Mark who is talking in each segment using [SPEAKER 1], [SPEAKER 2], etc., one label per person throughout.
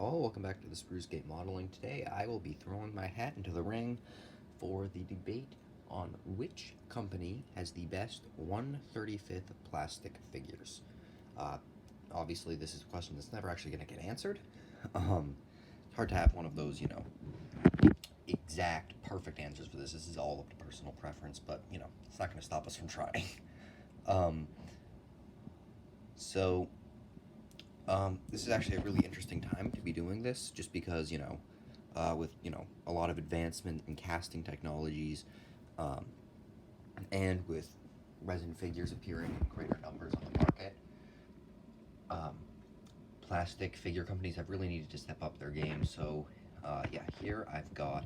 [SPEAKER 1] all, welcome back to the Spruce Gate Modeling. Today I will be throwing my hat into the ring for the debate on which company has the best 1/35th plastic figures. Uh, Obviously this is a question that's never actually going to get answered. It's hard to have one of those, exact perfect answers for this. This is all up to personal preference, but, it's not going to stop us from trying. um, so... This is actually a really interesting time to be doing this, just because, with, a lot of advancement in casting technologies, and with resin figures appearing in greater numbers on the market, plastic figure companies have really needed to step up their game. So, yeah, here I've got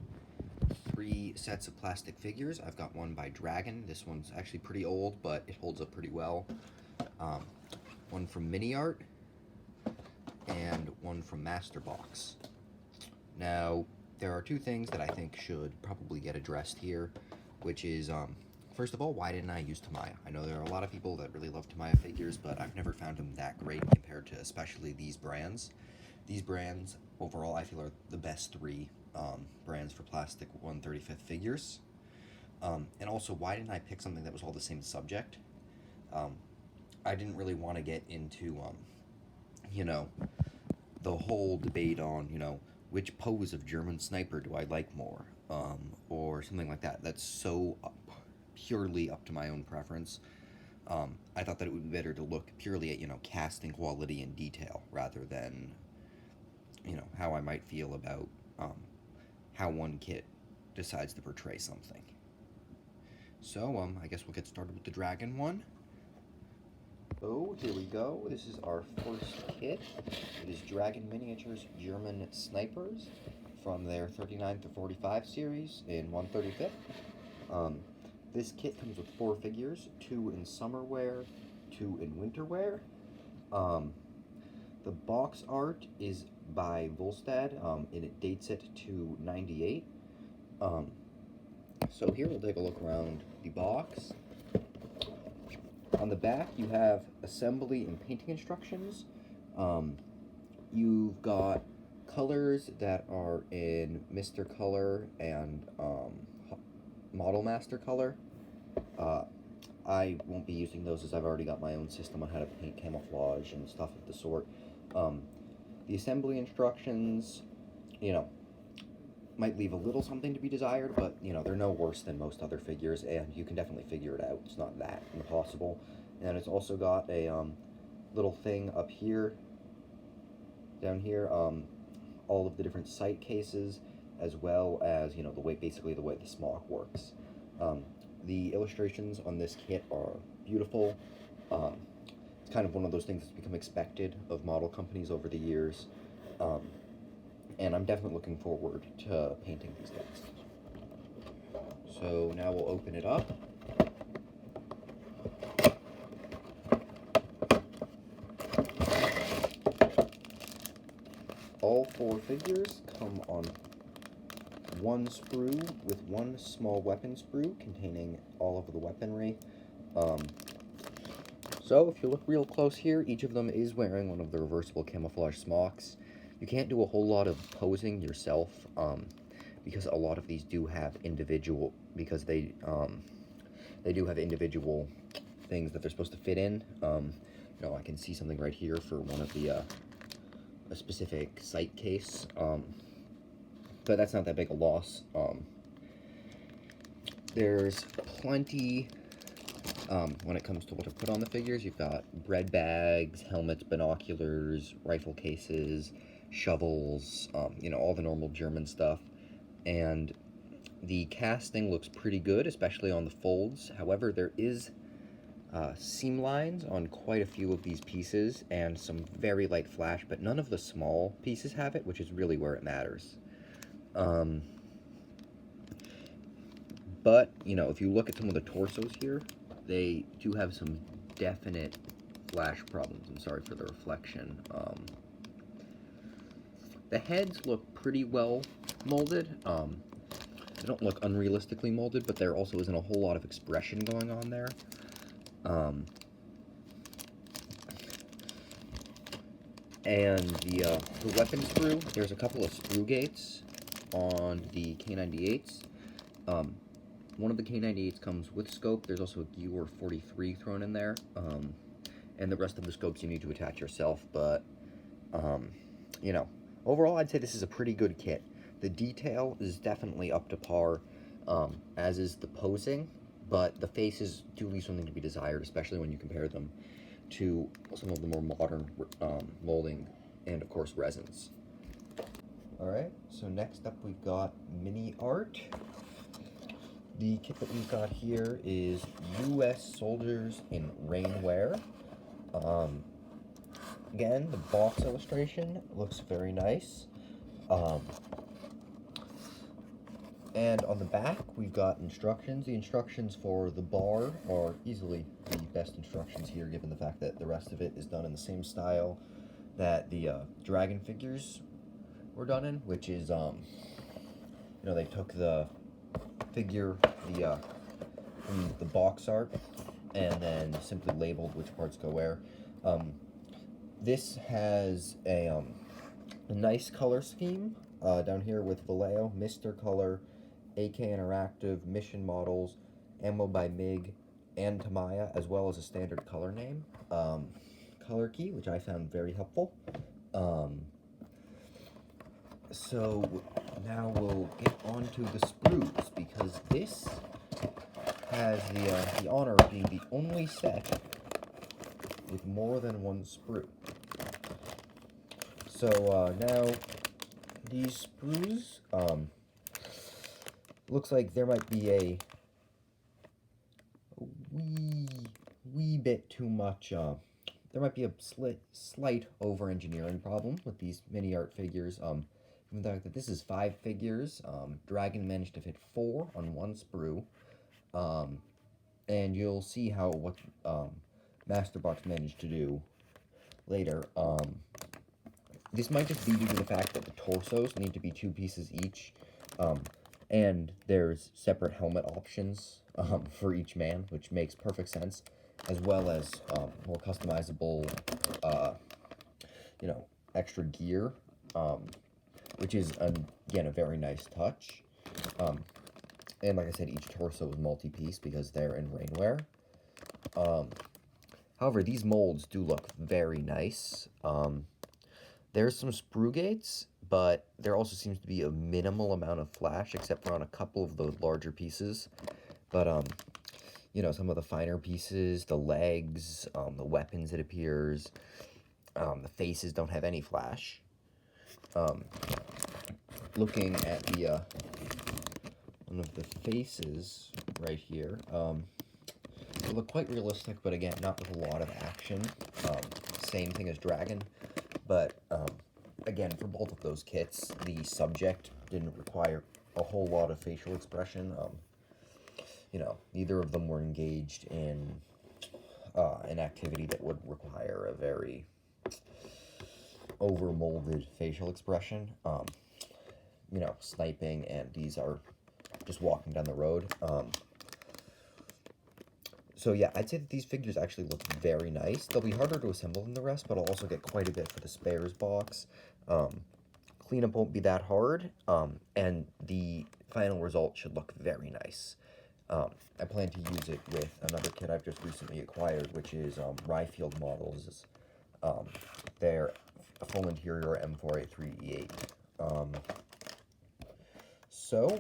[SPEAKER 1] 3 sets of plastic figures. I've got one by Dragon. This one's actually pretty old, but it holds up pretty well. One from Miniart, and one from Masterbox. Now, there are 2 things that I think should probably get addressed here, which is, first of all, why didn't I use Tamiya? I know there are a lot of people that really love Tamiya figures, but I've never found them that great compared to especially these brands. These brands, overall, I feel are the best 3 brands for plastic 1/35th figures. And also, why didn't I pick something that was all the same subject? I didn't really want to get into, the whole debate on, which pose of German sniper do I like more, or something like that. That's so purely up to my own preference. I thought that it would be better to look purely at, casting quality and detail, rather than, how I might feel about how one kit decides to portray something. So, I guess we'll get started with the Dragon one. Oh, here we go. This is our first kit. It is Dragon Miniatures German Snipers from their 39 to 45 series in 1/35. This kit comes with 4 figures, 2 in summer wear, 2 in winter wear. The box art is by Volstad, and it dates it to 98. So here we'll take a look around the box. On the back, you have assembly and painting instructions. You've got colors that are in Mr. Color and Model Master Color. I won't be using those, as I've already got my own system on how to paint camouflage and stuff of the sort. The assembly instructions, might leave a little something to be desired, but, they're no worse than most other figures, and you can definitely figure it out. It's not that impossible. And it's also got a little thing up here, down here, all of the different sight cases, as well as, basically the way the smock works. The illustrations on this kit are beautiful. It's kind of one of those things that's become expected of model companies over the years. And I'm definitely looking forward to painting these guys. So now we'll open it up. All 4 figures come on 1 sprue with 1 small weapon sprue containing all of the weaponry. So if you look real close here, each of them is wearing one of the reversible camouflage smocks. You can't do a whole lot of posing yourself, because a lot of these do have individual, they do have individual things that they're supposed to fit in. I can see something right here for one of the, a specific sight case, but that's not that big a loss. There's plenty, when it comes to what to put on the figures. You've got bread bags, helmets, binoculars, rifle cases, shovels, all the normal German stuff. And the casting looks pretty good, especially on the folds. However, there is seam lines on quite a few of these pieces, and some very light flash, but none of the small pieces have it, which is really where it matters. But, if you look at some of the torsos here, they do have some definite flash problems. I'm sorry for the reflection. The heads look pretty well molded. They don't look unrealistically molded, but there also isn't a whole lot of expression going on there. And the weapon sprue, there's a couple of sprue gates on the K98s. One of the K98s comes with scope. There's also a Gear 43 thrown in there. And the rest of the scopes you need to attach yourself. But, you know, overall I'd say this is a pretty good kit. The detail is definitely up to par, as is the posing. But the faces do leave something to be desired, especially when you compare them to some of the more modern molding and, of course, resins. Alright, so next up we've got Miniart. The kit that we've got here is U.S. Soldiers in Rainwear. Again, the box illustration looks very nice. And on the back, we've got instructions. The instructions for the bar are easily the best instructions here, given the fact that the rest of it is done in the same style that the dragon figures were done in, which is, you know, they took the figure, from the box art, and then simply labeled which parts go where. This has a nice color scheme down here with Vallejo, Mr. Color, AK Interactive, Mission Models, Ammo by MiG, and Tamiya, as well as a standard color name, color key, which I found very helpful. So now we'll get on to the sprues, because this has the honor of being the only set with more than one sprue. So now these sprues, looks like there might be a wee bit too much, there might be a slight over-engineering problem with these Miniart figures. Given the fact that this is 5 figures, Dragon managed to fit 4 on one sprue, and you'll see how what Masterbox managed to do later. This might just be due to the fact that the torsos need to be 2 pieces each, and there's separate helmet options for each man, which makes perfect sense, as well as more customizable, you know, extra gear, which is, again, a very nice touch. And like I said, each torso is multi-piece because they're in rainwear. However, these molds do look very nice. There's some sprue gates, but there also seems to be a minimal amount of flash, except for on a couple of those larger pieces. But, you know, some of the finer pieces, the legs, the weapons, it appears, the faces don't have any flash. Looking at the, one of the faces right here, they look quite realistic, but again, not with a lot of action. Same thing as Dragon. But, again, for both of those kits, the subject didn't require a whole lot of facial expression. You know, neither of them were engaged in an activity that would require a very over-molded facial expression. You know, sniping, and these are just walking down the road. So yeah, I'd say that these figures actually look very nice. They'll be harder to assemble than the rest, but I'll also get quite a bit for the spares box. Cleanup won't be that hard, and the final result should look very nice. I plan to use it with another kit I've just recently acquired, which is Ryefield Models. They're a full interior M4A3E8. So,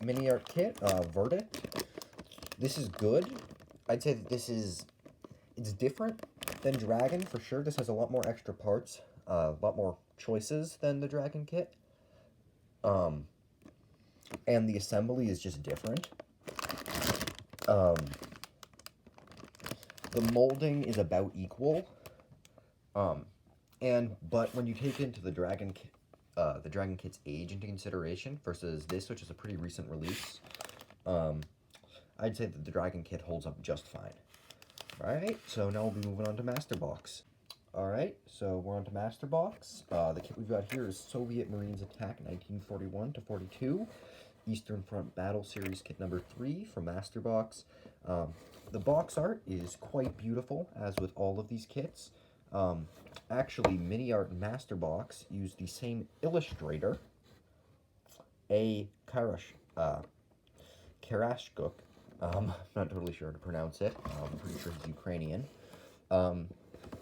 [SPEAKER 1] Miniart kit, verdict. This is good. I'd say that it's different than Dragon, for sure. This has a lot more extra parts, a lot more choices than the Dragon kit. And the assembly is just different. The molding is about equal. But when you take into the Dragon kit's age into consideration versus this, which is a pretty recent release, I'd say that the Dragon kit holds up just fine. Alright, so now we'll be moving on to Masterbox. Alright, so we're on to Masterbox. The kit we've got here is Soviet Marines Attack 1941 to 42. Eastern Front Battle Series kit number 3 from Masterbox. The box art is quite beautiful, as with all of these kits. Actually, Miniart and Masterbox use the same illustrator, Karashkuk. I'm not totally sure how to pronounce it. I'm pretty sure he's Ukrainian. Um,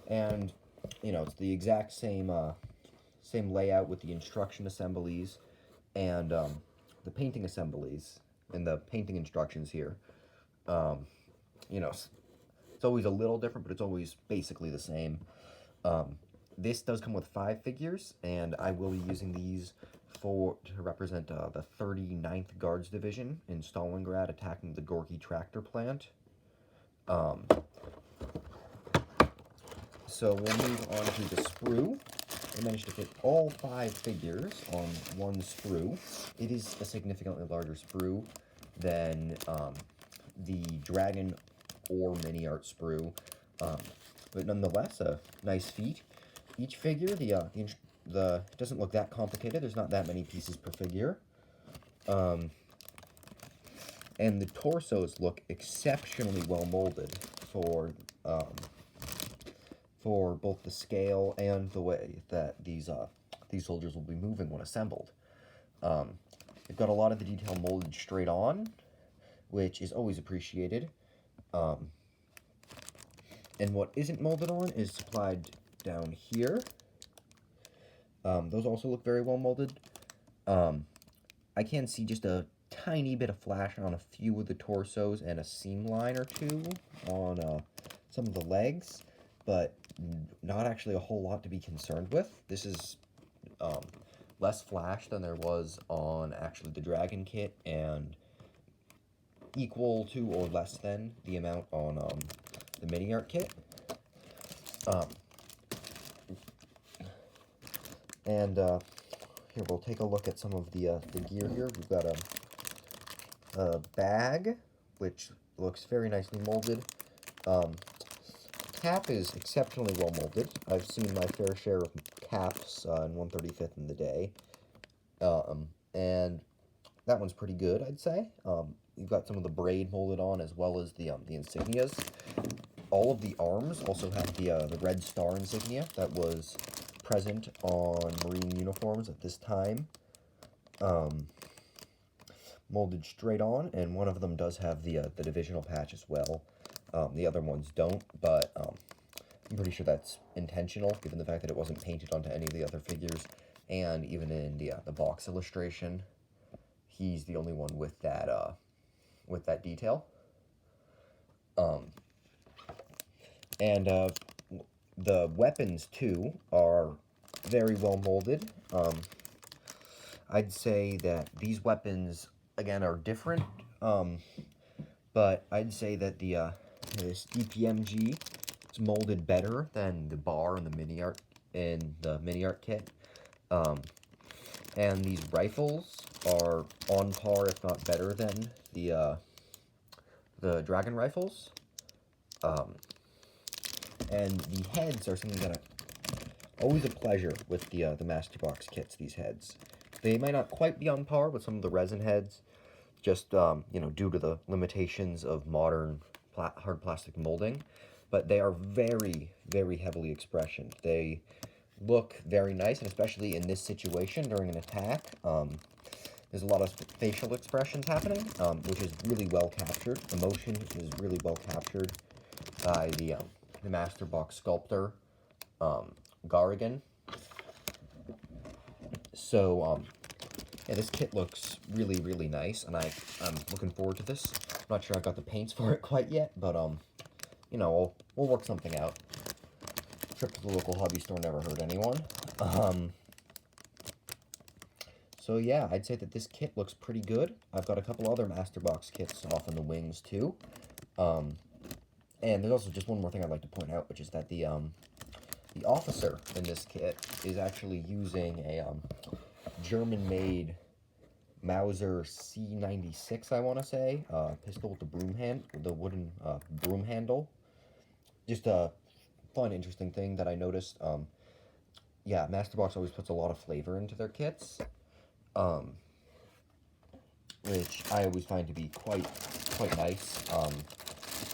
[SPEAKER 1] and it's the exact same layout with the instruction assemblies and the painting assemblies and the painting instructions here. Um, it's always a little different, but it's always basically the same. This does come with 5 figures, and I will be using these to represent the 39th Guards Division in Stalingrad attacking the Gorky tractor plant. So we'll move on to the sprue. I managed to fit all 5 figures on one sprue. It is a significantly larger sprue than the Dragon or Miniart sprue, but nonetheless, a nice feat. Each figure, it doesn't look that complicated. There's not that many pieces per figure. And the torsos look exceptionally well molded for both the scale and the way that these soldiers will be moving when assembled. They've got a lot of the detail molded straight on, which is always appreciated. And what isn't molded on is supplied down here. Those also look very well molded. I can see just a tiny bit of flash on a few of the torsos and a seam line or two on some of the legs, but not actually a whole lot to be concerned with. This is less flash than there was on actually the Dragon kit, and equal to or less than the amount on the Miniart kit. Here, we'll take a look at some of the gear here. We've got a bag, which looks very nicely molded. Cap is exceptionally well molded. I've seen my fair share of caps in 135th in the day. And that one's pretty good, I'd say. You've got some of the braid molded on, as well as the insignias. All of the arms also have the Red Star insignia that was present on Marine uniforms at this time. Molded straight on, and one of them does have the divisional patch as well. The other ones don't, but I'm pretty sure that's intentional, given the fact that it wasn't painted onto any of the other figures, and even in the box illustration, he's the only one with that detail. The weapons, too, are very well molded. I'd say that these weapons, again, are different, but I'd say that this DPMG is molded better than the bar and the Miniart kit. And these rifles are on par, if not better, than the Dragon rifles. And the heads are something that always a pleasure with the Masterbox kits, these heads. They might not quite be on par with some of the resin heads, just, due to the limitations of modern hard plastic molding, but they are very, very heavily expressioned. They look very nice, and especially in this situation during an attack, there's a lot of facial expressions happening, which is really well captured. Emotion is really well captured by the Masterbox sculptor, Garrigan. So, yeah, this kit looks really, really nice, and I'm looking forward to this. I'm not sure I got the paints for it quite yet, but, we'll work something out. Trip to the local hobby store never hurt anyone. So yeah, I'd say that this kit looks pretty good. I've got a couple other Masterbox kits off in the wings, too. And there's also just one more thing I'd like to point out, which is that the officer in this kit is actually using a German-made Mauser C96, I want to say, pistol with the wooden broom handle. Just a fun, interesting thing that I noticed. Yeah, Masterbox always puts a lot of flavor into their kits, which I always find to be quite nice.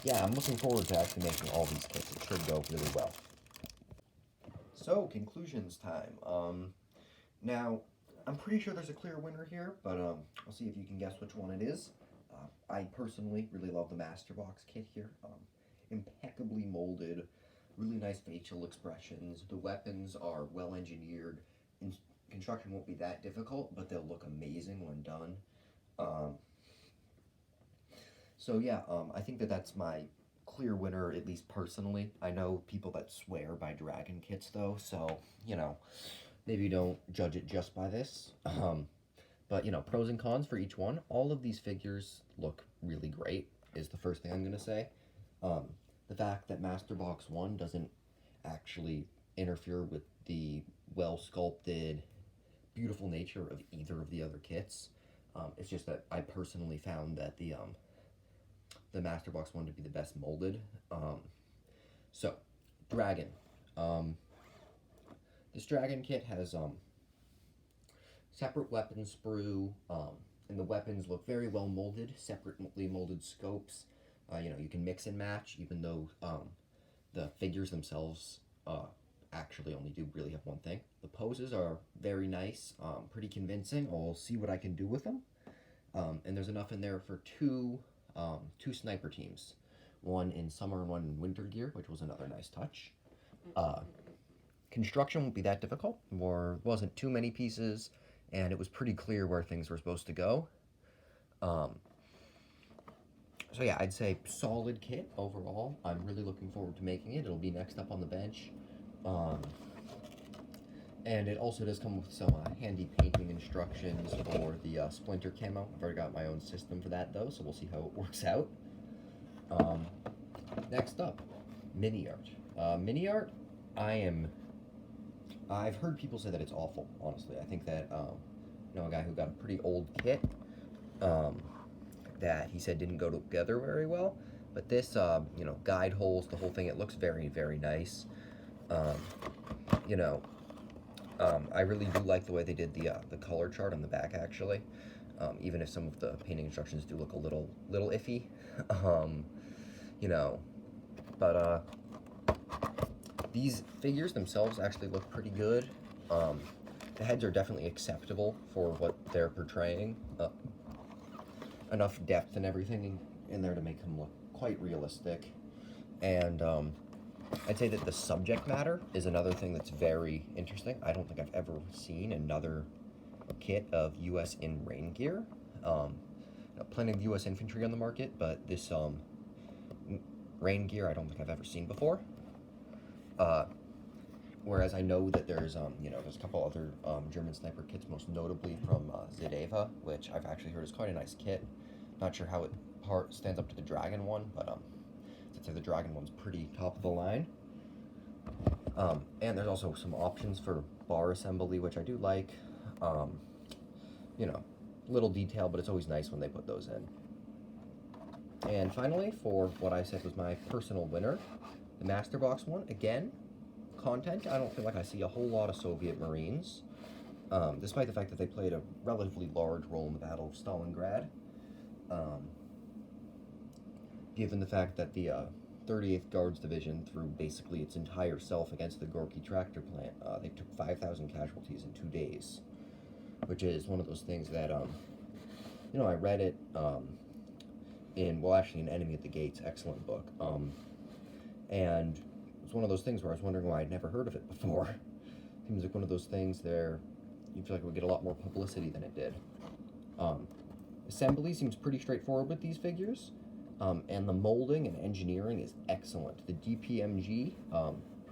[SPEAKER 1] Yeah, I'm looking forward to actually making all these kits. It should go really well. So, conclusions time. Now, I'm pretty sure there's a clear winner here, but I'll see if you can guess which one it is. I personally really love the Masterbox kit here. Impeccably molded, really nice facial expressions. The weapons are well engineered. Construction won't be that difficult, but they'll look amazing when done. Um, so yeah, I think that that's my clear winner, at least personally. I know people that swear by dragon kits though, so you know, maybe don't judge it just by this. But you know, pros and cons for each one. All of these figures look really great, is the first thing I'm gonna say. Um, the fact that Masterbox 1 doesn't actually interfere with the well sculpted, beautiful nature of either of the other kits. It's just that I personally found that the Masterbox 1 to be the best molded. So, Dragon. Um, this Dragon kit has separate weapon sprue, and the weapons look very well molded, separately molded scopes. You can mix and match, even though the figures themselves actually only do really have one thing. The poses are very nice, pretty convincing. I'll see what I can do with them. And there's enough in there for two sniper teams, one in summer and one in winter gear, which was another nice touch. Construction won't be that difficult. There wasn't too many pieces, and it was pretty clear where things were supposed to go. So yeah, I'd say solid kit overall. I'm really looking forward to making it. It'll be next up on the bench. And it also does come with some handy painting instructions for the Splinter camo. I've already got my own system for that though, so we'll see how it works out. Next up, Miniart. Miniart, I've heard people say that it's awful, honestly. I think that, a guy who got a pretty old kit, that he said didn't go together very well. But this, guide holes, the whole thing, it looks very, very nice. I really do like the way they did the color chart on the back, actually. Even if some of the painting instructions do look a little iffy. But these figures themselves actually look pretty good. The heads are definitely acceptable for what they're portraying. Enough depth and everything in there to make them look quite realistic. And I'd say that the subject matter is another thing that's very interesting. I don't think I've ever seen another kit of U.S. in rain gear. Plenty of U.S. infantry on the market, but this rain gear I don't think I've ever seen before. Whereas I know that there's a couple other German sniper kits, most notably from Zideva, which I've actually heard is quite a nice kit. Not sure how it stands up to the Dragon one, but I'd say the Dragon one's pretty top of the line. And there's also some options for bar assembly, which I do like. Little detail, but it's always nice when they put those in. And finally, for what I said was my personal winner, the Masterbox one. Again, content, I don't feel like I see a whole lot of Soviet Marines, despite the fact that they played a relatively large role in the Battle of Stalingrad. Given the fact that the 38th Guards Division threw basically its entire self against the Gorky tractor plant, they took 5,000 casualties in 2 days, which is one of those things that, I read it in Enemy at the Gates, excellent book, and it was one of those things where I was wondering why I'd never heard of it before. Seems like one of those things there, you feel like it would get a lot more publicity than it did. Assembly seems pretty straightforward with these figures, and the molding and engineering is excellent. The DPMG,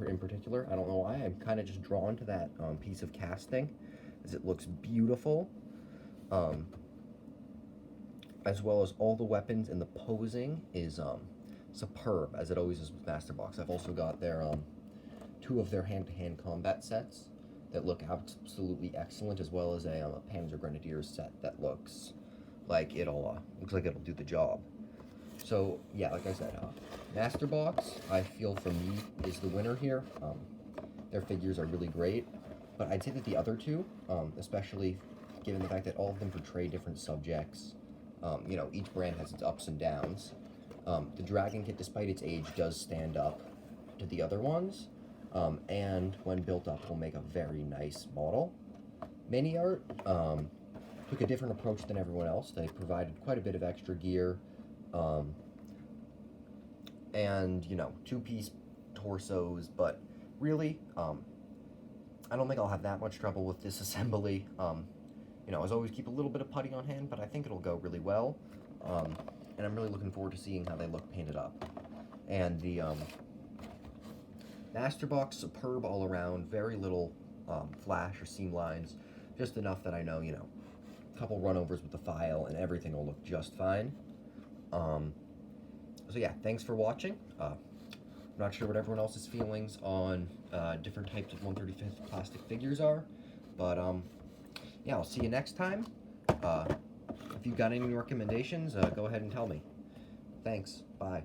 [SPEAKER 1] in particular, I don't know why, I'm kind of just drawn to that piece of casting, as it looks beautiful, as well as all the weapons, and the posing is superb, as it always is with Masterbox. I've also got their 2 of their hand-to-hand combat sets that look absolutely excellent, as well as a Panzer Grenadiers set that looks like it'll do the job. So yeah, like I said, Masterbox, I feel for me, is the winner here. Their figures are really great, but I'd say that the other two, especially given the fact that all of them portray different subjects, each brand has its ups and downs. The Dragon kit, despite its age, does stand up to the other ones. and when built up will make a very nice model. Miniart took a different approach than everyone else. They provided quite a bit of extra gear, and, you know, two-piece torsos, but really, I don't think I'll have that much trouble with disassembly. You know, as always, keep a little bit of putty on hand, but I think it'll go really well. And I'm really looking forward to seeing how they look painted up. And the Masterbox, superb all around, very little flash or seam lines, just enough that I know, you know, a couple runovers with the file and everything will look just fine. So yeah, thanks for watching. I'm not sure what everyone else's feelings on different types of 1/35th plastic figures are, but yeah, I'll see you next time. If you've got any recommendations, go ahead and tell me. Thanks. Bye.